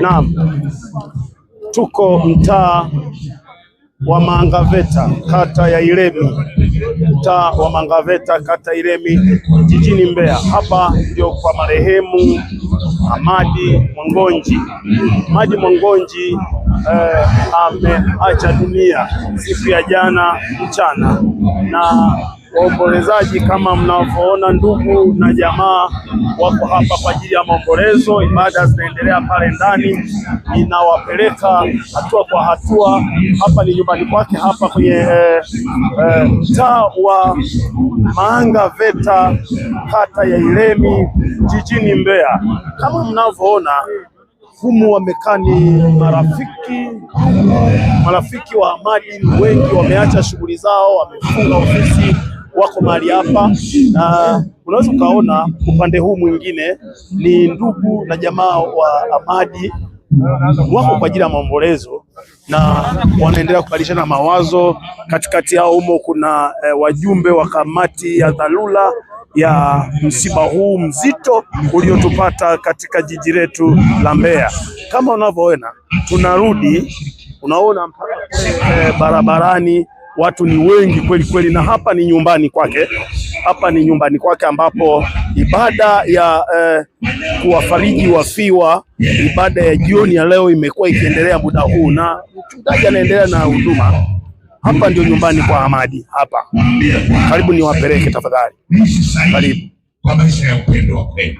Naam, tuko mtaa wa Mangaveta, kata ya Iremi, mtaa wa Mangaveta, kata Iremi, jijini Mbeya. Hapa ndio kwa marehemu Hamadi Mwangonji. Hamadi Mwangonji ameacha dunia siku ya jana mchana, na waombolezaji kama mnavyoona, ndugu na jamaa wako hapa kwa ajili ya maombolezo. Ibada zinaendelea pale ndani, ninawapeleka hatua kwa hatua. Hapa ni nyumbani kwake, hapa kwenye mtaa wa Mangaveta, kata ya Iremi, jijini Mbeya. Kama mnavyoona humu wamekaa ni marafiki wa Hamadi wengi, wameacha shughuli zao, wamefunga ofisi, wako mahali hapa, na unaweza ukaona upande huu mwingine ni ndugu na jamaa wa Hamadi wako kwa ajili ya maombolezo na wanaendelea kubadilishana mawazo. Katikati yao humo kuna wajumbe wa kamati ya dharura ya msiba huu mzito uliotupata katika jiji letu la Mbeya. Kama unavyoona tunarudi, unaona barabarani watu ni wengi kweli kweli, na hapa ni nyumbani kwake. Hapa ni nyumbani kwake ambapo ibada ya kuwafariji wafiwa, ibada ya jioni ya leo imekuwa ikiendelea muda huu, na mchungaji anaendelea na huduma. Hapa ndio nyumbani kwa Hamadi hapa. Karibu niwapeleke tafadhali. Karibu. Kwa maisha ya upendo wa kweli.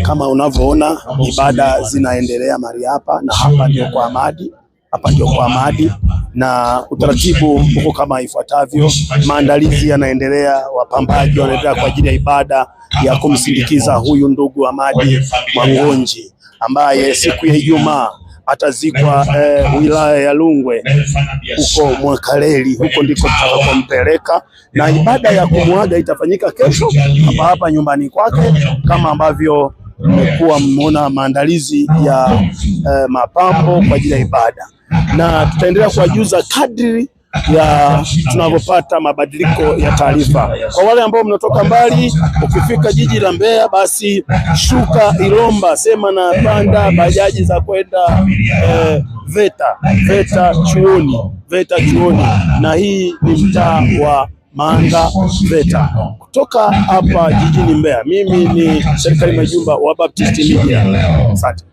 Kama unavyoona ibada zinaendelea mahali hapa, na hapa ndio kwa Hamadi. Hapa ndio kwa Hamadi, na utaratibu uko kama ifuatavyo. Maandalizi yanaendelea, wapambaji wanaendelea kwa ajili ya ibada ya kumsindikiza huyu ndugu Hamadi Mwangonji ambaye siku ya Ijumaa atazikwa wilaya ya Rungwe huko Mwakaleli. Huko ndiko tutakapompeleka, na ibada ya kumwaga itafanyika kesho hapa nyumbani kwake, kama ambavyo mmekuwa mmeona maandalizi ya mapambo kwa ajili ya ibada, na tutaendelea kuwajuza kadri ya tunavyopata mabadiliko ya taarifa. Kwa wale ambao mnatoka mbali, ukifika jiji la Mbeya, basi shuka Ilomba, sema na panda bajaji za kwenda VETA chuoni, na hii ni mtaa wa Mangaveta. Kutoka hapa jijini Mbeya, mimi ni Serikali Majumba wa Baptist Media. Asante.